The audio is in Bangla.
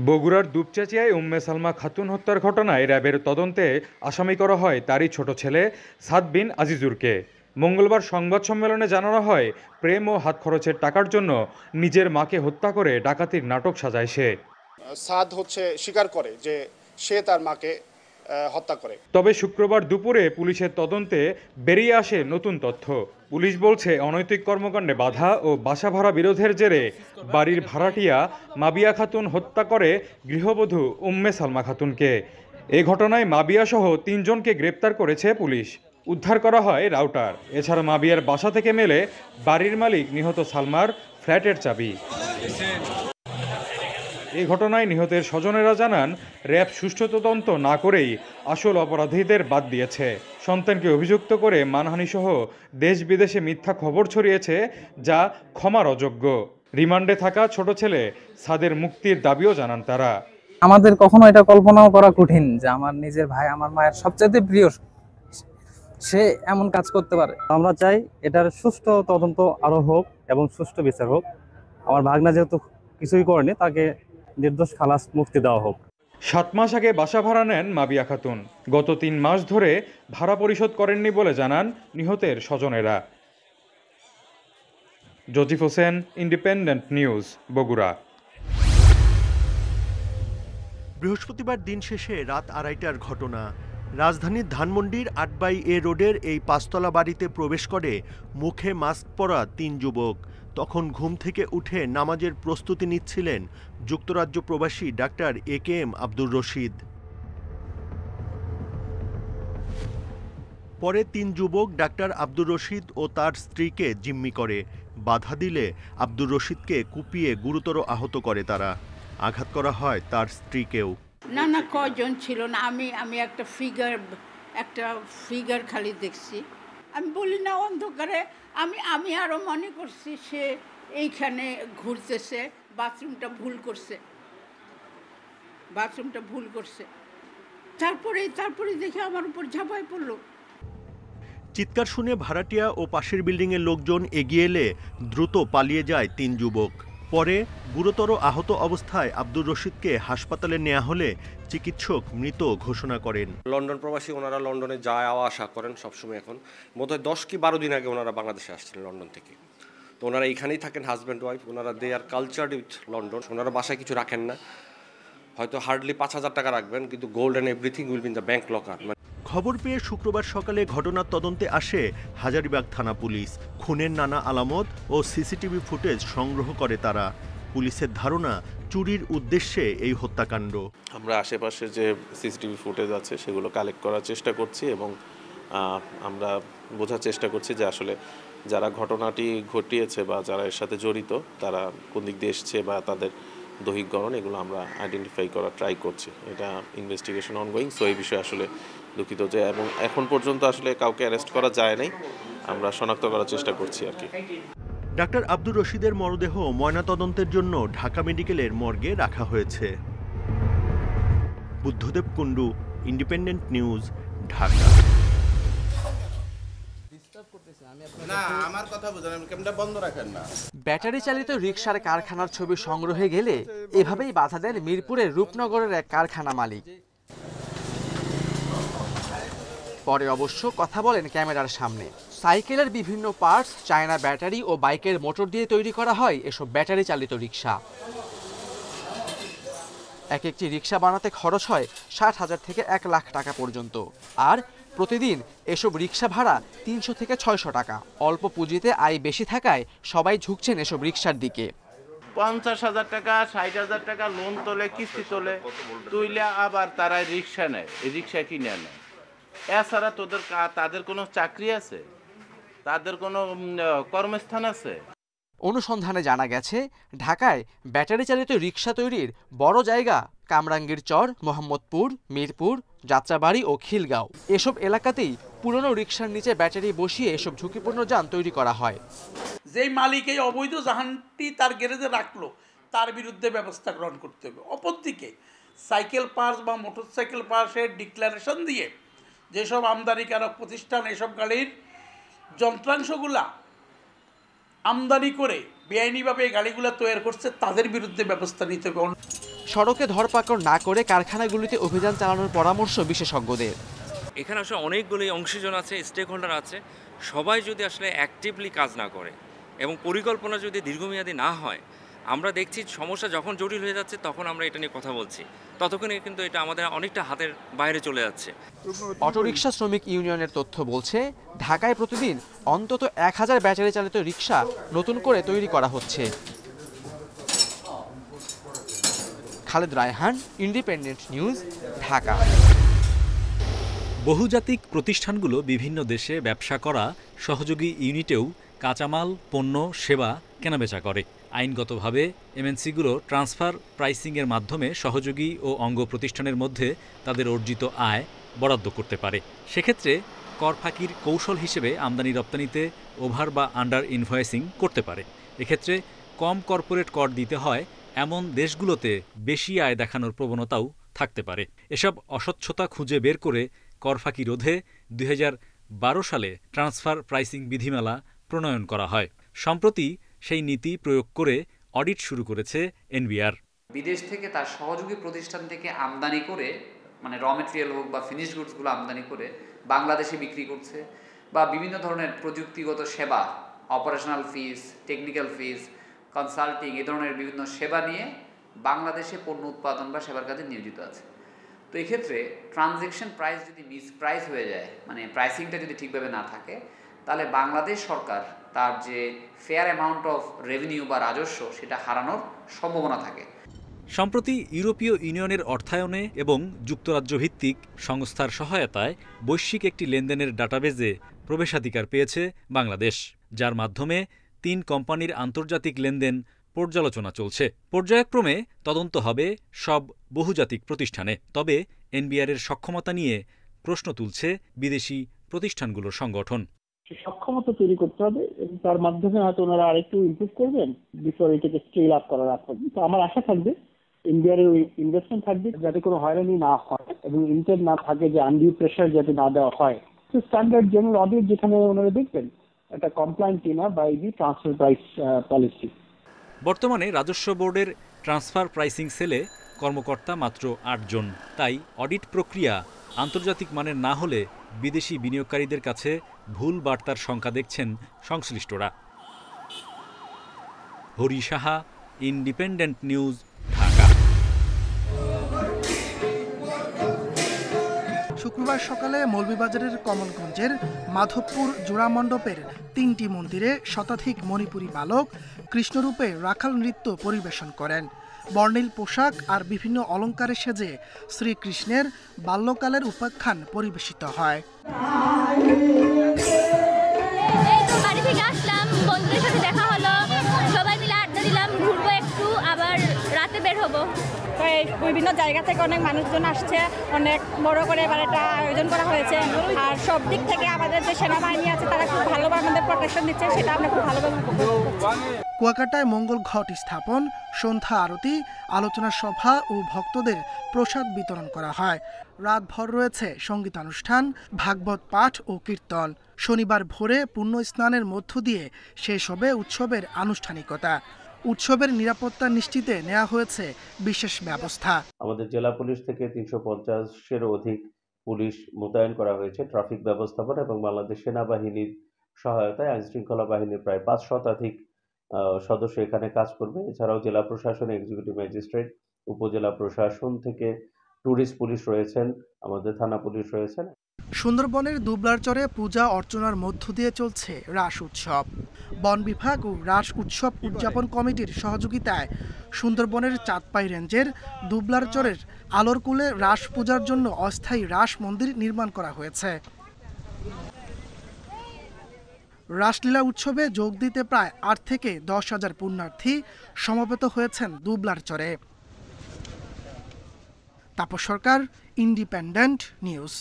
বগুড়ার দুপচাঁচিয়ায় উম্মে সালমা খাতুন হত্যার ঘটনায় র্যাবের তদন্তে আসামি করা হয় তারই ছোট ছেলে সাদ বিন আজিজুরকে। মঙ্গলবার সংবাদ সম্মেলনে জানানো হয়, প্রেম ও হাত খরচের টাকার জন্য নিজের মাকে হত্যা করে ডাকাতির নাটক সাজায় সে। সাদ স্বীকার করে যে সে তার মাকে হত্যা করে। তবে শুক্রবার দুপুরে পুলিশের তদন্তে বেরিয়ে আসে নতুন তথ্য। পুলিশ বলছে, অনৈতিক কর্মকাণ্ডে বাধা ও বাসা ভাড়া বিরোধের জেরে বাড়ির ভাড়াটিয়া মাবিয়া খাতুন হত্যা করে গৃহবধূ উম্মে সালমা খাতুনকে। এ ঘটনায় মাবিয়া সহ ৩ জনকে গ্রেপ্তার করেছে পুলিশ। উদ্ধার করা হয় রাউটার। এছাড়া মাবিয়ার বাসা থেকে মেলে বাড়ির মালিক নিহত সালমার ফ্ল্যাটের চাবি। এই ঘটনায় নিহতের স্বজনেরা জানান, র্যাব সুষ্ঠু তদন্ত না করেই আসল অপরাধীদের বাদ দিয়েছে। সন্তানকে অভিযুক্ত করে মানহানিসহ দেশ বিদেশে মিথ্যা খবর ছড়িয়েছে, যা ক্ষমার অযোগ্য। রিমান্ডে থাকা ছোট ছেলে সাদের মুক্তির দাবিও জানান তারা। আমাদের কখনো এটা কল্পনাও করা কঠিন যে আমার নিজের ভাই, আমার মায়ের সবচেয়ে প্রিয়, সে এমন কাজ করতে পারে। আমরা চাই এটার সুষ্ঠু তদন্ত আরো হোক এবং সুষ্ঠু বিচার হোক। আমার ভাগনা যেহেতু কিছুই করেনি, তাকে নির্দোষ খালাস মুক্তি দেওয়া হোক। 7 মাস আগে বাসা ভাড়া নেন মাবিয়া খাতুন। গত 3 মাস ধরে ভাড়া পরিশোধ করেননি বলে জানান নিহতের স্বজনেরা। জজিফ হোসেন, ইন্ডিপেন্ডেন্ট নিউজ, বগুড়া। বৃহস্পতিবার দিন শেষে রাত 2:30টার ঘটনা। রাজধানীর ধানমন্ডির 8/A রোডের এই 5তলা বাড়িতে প্রবেশ করে মুখে মাস্ক পরা 3 যুবক। তখন ঘুম থেকে উঠে নামাজের প্রস্তুতি নিচ্ছিলেন যুক্তরাজ্য প্রবাসী ডাক্তার AKM আব্দুর রশিদ। পরে 3 যুবক ডাক্তার আব্দুর রশিদ ও তার স্ত্রীকে জিম্মি করে। বাধা দিলে আব্দুর রশিদকে কুপিয়ে গুরুতর আহত করে তারা। আঘাত করা হয় তার স্ত্রীকেও। না কয়জন ছিল না, আমি একটা ফিগার খালি দেখছি। আমি বলি না অন্ধকারে, আমি আরো মনে করছি সে এইখানে ঘুরতেছে, বাথরুমটা ভুল করছে। তারপরে দেখে আমার উপর ঝাঁপায় পড়লো। চিৎকার শুনে ভাড়াটিয়া ও পাশের বিল্ডিংয়ের লোকজন এগিয়ে এলে দ্রুত পালিয়ে যায় 3 যুবক। পরে গুরুতর আহত অবস্থায় আব্দুর রশিদকে হাসপাতালে নেওয়া হলে চিকিৎসক মৃত ঘোষণা করেন। লন্ডন প্রবাসী, ওনারা লন্ডনে যাওয়া আসা করেন সবসময়। এখন বোধহয় 10 কি 12 দিন আগে ওনারা বাংলাদেশে আসছিলেন লন্ডন থেকে। তো ওনারা এইখানেই থাকেন, হাজব্যান্ড ওয়াইফ। ওনারা দে আর কালচার্ড উইথ লন্ডন। ওনারা বাসায় কিছু রাখেন না, হয়তো হার্ডলি 5,000 টাকা রাখবেন, কিন্তু gold and everything will be in the bank locker. খবর পেয়ে শুক্রবার সকালে ঘটনার তদন্তে আসে হাজারীবাগ থানা পুলিশ। খুনের নানা আলামত ও সিসিটিভি ফুটেজ সংগ্রহ করে তারা। পুলিশের ধারণা, চুরির উদ্দেশ্যে এই হত্যাকাণ্ড। আমরা আশেপাশে যে সিসিটিভি ফুটেজ আছে সেগুলো কালেক্ট করার চেষ্টা করছি এবং আমরা বোঝার চেষ্টা করছি যে আসলে যারা ঘটনাটি ঘটিয়েছে বা যারা এর সাথে জড়িত তারা কোন দিক দিয়ে এসছে বা তাদের দৈহিক গড়ন, এগুলো আমরা আইডেন্টিফাই করার ট্রাই করছি। এটা ইনভেস্টিগেশন অনগোয়িং। সো এই বিষয়ে আসলে দুঃখিত যে এবং এখন পর্যন্ত আসলে কাউকে অ্যারেস্ট করা যায় নাই। আমরা শনাক্ত করার চেষ্টা করছি আর কি। ডাক্তার আব্দুর রশিদের মরদেহ ময়নাতদন্তের জন্য ঢাকা মেডিকেলের মর্গে রাখা হয়েছে। Buddhadeb Kundu, independent news, Dhaka. Battery চালিত রিকশার কারখানার ছবি সংগ্রহে গেলে এভাবেই বাধা দেন মিরপুরের রূপনগরের এক কারখানা মালিক। পরে অবশ্য কথা বলেন ক্যামেরার সামনে। সাইকেলের বিভিন্ন পার্টস, চায়না ব্যাটারি ও বাইকের মোটর দিয়ে তৈরি করা হয় এসব ব্যাটারি চালিত রিকশা। এক একটি রিকশা বানাতে খরচ হয় 60,000 থেকে 1 লাখ টাকা পর্যন্ত। আর প্রতিদিন এসব রিকশা ভাড়া 300 থেকে 600 টাকা। অল্প পুঁজিতে আয় বেশি থাকায় সবাই ঝুঁকছেন এসব রিকশার দিকে। 50,000 টাকা, 60,000 টাকা লোন তোলে, কিস্তি তুইলে আবার তারা রিকশা নেয়, রিকশা কিনে নেয়। এছাড়া তাদের কোনো চাকরি আছে, তাদের কোনো কর্মস্থান আছে? অনুসন্ধানে জানা গেছে, ঢাকায় ব্যাটারি চালিত রিকশা তৈরির বড় জায়গা কামরাঙ্গীর চর, মোহাম্মদপুর, মিরপুর, যাত্রাবাড়ি ও খিলগাঁও। এসব এলাকাতেই পুরনো রিকশার নিচে ব্যাটারি বসিয়ে এসব ঝুঁকিপূর্ণ যান তৈরি করা হয়। যেই মালিক এই অবৈধ যানটি তার গ্যারেজে রাখলো, তার বিরুদ্ধে ব্যবস্থা গ্রহণ করতে হবে। অপরদিকে সাইকেল পার্টস বা মোটরসাইকেল পার্টসের ডিক্লারেশন দিয়ে যেসব আমদানিকারক প্রতিষ্ঠান এসব গাড়ির যন্ত্রাংশগুলা আমদানি করে বেআইনিভাবে গাড়িগুলো তৈরি করছে, তাদের বিরুদ্ধে ব্যবস্থা নিতে হবে। সড়কে ধরপাকড় না করে কারখানাগুলিতে অভিযান চালানোর পরামর্শ বিশেষজ্ঞদের। এখানে আসলে অনেকগুলি অংশীজন আছে, স্টেক হোল্ডার আছে, সবাই যদি আসলে অ্যাক্টিভলি কাজ না করে এবং পরিকল্পনা যদি দীর্ঘমেয়াদী না হয়, আমরা দেখছি সমস্যা যখন জটিল হয়ে যাচ্ছে তখন আমরা এটা নিয়ে কথা বলছি, ততক্ষণে কিন্তু এটা আমাদের অনেকটা হাতের বাইরে চলে যাচ্ছে। অটোরিকশা শ্রমিক ইউনিয়নের তথ্য বলছে ঢাকায় প্রতিদিন অন্তত 1000 ব্যাটারি চালিত রিকশা নতুন করে তৈরি করা হচ্ছে। Khaled Raihan, independent news, Dhaka. বহুজাতিক প্রতিষ্ঠানগুলো বিভিন্ন দেশে ব্যবসা করা সহযোগী ইউনিটেও কাঁচামাল, পণ্য, সেবা কেনাবেচা করে। আইনগতভাবে এমএনসিগুলো ট্রান্সফার প্রাইসিংয়ের মাধ্যমে সহযোগী ও অঙ্গ প্রতিষ্ঠানের মধ্যে তাদের অর্জিত আয় বরাদ্দ করতে পারে। সেক্ষেত্রে কর ফাঁকির কৌশল হিসেবে আমদানি রপ্তানিতে ওভার বা আন্ডার ইনভয়েসিং করতে পারে। এক্ষেত্রে কম কর্পোরেট কর দিতে হয় এমন দেশগুলোতে বেশি আয় দেখানোর প্রবণতাও থাকতে পারে। এসব অস্বচ্ছতা খুঁজে বের করে কর ফাঁকি রোধে 2012 সালে ট্রান্সফার প্রাইসিং বিধিমালা প্রণয়ন করা হয়। সম্প্রতি সেই নীতি প্রয়োগ করে অডিট শুরু করেছে এনবিআর। বিদেশ থেকে তার সহযোগী প্রতিষ্ঠান থেকে আমদানি করে, মানে র মেটেরিয়াল হোক বা ফিনিশড গুডসগুলো আমদানি করে বাংলাদেশে বিক্রি করছে, বা বিভিন্ন ধরনের প্রযুক্তিগত সেবা, অপারেশনাল ফিস, টেকনিক্যাল ফিস, কনসাল্টিং, এই ধরনের বিভিন্ন সেবা নিয়ে বাংলাদেশে পণ্য উৎপাদন বা সেবার কাজে নিয়োজিত আছে। তো এক্ষেত্রে ট্রানজ্যাকশন প্রাইস যদি মিস প্রাইস হয়ে যায়, মানে প্রাইসিংটা যদি ঠিকভাবে না থাকে, তাহলে বাংলাদেশ সরকার তার যে ফেয়ার অ্যামাউন্ট অফ রেভিনিউ বা রাজস্ব সেটা হারানোর সম্ভাবনা থাকে। সম্প্রতি ইউরোপীয় ইউনিয়নের অর্থায়নে এবং যুক্তরাজ্য ভিত্তিক সংস্থার সহায়তায় বৈশ্বিক একটি লেনদেনের ডাটাবেজে প্রবেশাধিকার পেয়েছে বাংলাদেশ, যার মাধ্যমে 3 কোম্পানির আন্তর্জাতিক লেনদেন পর্যালোচনা চলছে। পর্যায়ক্রমে তদন্ত হবে সব বহুজাতিক প্রতিষ্ঠানে। তবে এনবিআরের সক্ষমতা নিয়ে প্রশ্ন তুলছে বিদেশি প্রতিষ্ঠানগুলোর সংগঠন। সক্ষমতা তৈরি করতে হবে এবং তার মাধ্যমে হয়তো ওনারা আরেকটু ইমপ্রুভ করবেন বিফোর এটাকে স্কেল আপ করার আগে। তো আমার আশা থাকবে এনবিআরের ওই ইনভেস্টমেন্ট থাকবে যাতে কোনো হয়রানি না হয় এবং ইন্টার না থাকে, যে আনডিউ প্রেশার যাতে না দেওয়া হয়। তো স্ট্যান্ডার্ড জেনারেল অডিট যেখানে ওনারা দেখবেন একটা কমপ্লায়েন্ট কিনা by the transfer price policy. বর্তমানে রাজস্ব বোর্ডের ট্রান্সফার প্রাইসিং সেলে কর্মকর্তা মাত্র 8 জন। তাই অডিট প্রক্রিয়া আন্তর্জাতিক মানের না হলে বিদেশি বিনিয়োগকারীদের কাছে ভুল বার্তার শঙ্কা দেখছেন সংশ্লিষ্টরা। Hari Saha, independent news, Dhaka. শুক্রবার সকালে মৌলভীবাজারের কমলগঞ্জের মাধবপুর জোড়া মণ্ডপের 3টি মন্দিরে শতাধিক মণিপুরী বালক কৃষ্ণরূপে রাখাল নৃত্য পরিবেশন করেন। বর্ণিল পোশাক আর বিভিন্ন অলঙ্কারে সেজে শ্রীকৃষ্ণের বাল্যকালের উপাখ্যান পরিবেশিত হয়। বাড়ি থেকে আসলাম, বন্ধুদের সাথে দেখা হলো, সবাই মিলে আড্ডা দিলাম, ঘুরবো একটু, আবার রাতে বের হবো। বিভিন্ন জায়গা থেকে অনেক মানুষজন আসছে, অনেক বড় করে এবার এটা আয়োজন করা হয়েছে। আর সব দিক থেকে আমাদের যে সেনাবাহিনী আছে তারা খুব ভালোভাবে আমাদের প্রোটেকশন দিচ্ছে, সেটা আমরা খুব ভালোভাবে উপভোগ করছি। কুয়াকাটায় মঙ্গল ঘট স্থাপন, সন্ধ্যা আরতি, আলোচনা সভা ও ভক্তদের প্রসাদ বিতরণ করা হয়। রাতভর রয়েছে সঙ্গীতানুষ্ঠান, ভাগবত পাঠ ও কীর্তন। শনিবার ভোরে পুণ্য স্নানের মধ্য দিয়ে শেষ হবে উৎসবের আনুষ্ঠানিকতা। উৎসবের নিরাপত্তা নিশ্চিতে নেওয়া হয়েছে বিশেষ ব্যবস্থা। আমাদের জেলা পুলিশ থেকে 350-এরও অধিক পুলিশ মোতায়েন করা হয়েছে ট্রাফিক ব্যবস্থাপনা এবং বাংলাদেশ সেনাবাহিনীর সহায়তায় আইনশৃঙ্খলা বাহিনীর প্রায় 5 শতাধিক সদস্য এখানে কাজ করবে। এছাড়াও জেলা প্রশাসন, এক্সিকিউটিভ ম্যাজিস্ট্রেট, উপজেলা প্রশাসন থেকে ট্যুরিস্ট পুলিশ রয়েছেন, আমাদের থানা পুলিশ রয়েছেন। সুন্দরবনের দুবলারচরে পূজা অর্চনার মধ্য দিয়ে চলছে রাস উৎসব। বন বিভাগ ও রাস উৎসব উদযাপন কমিটির সহযোগিতায় সুন্দরবনের চাঁদপাই রেঞ্জের দুবলারচরের আলোরকুলে রাস পূজার জন্য অস্থায়ী রাস মন্দির নির্মাণ করা হয়েছে। রাসলীলা উৎসবে যোগ দিতে প্রায় 8 থেকে 10,000 পুণ্যার্থী সমবেত হয়েছেন দুবলারচরে। তাপস সরকার, ইন্ডিপেন্ডেন্ট নিউজ।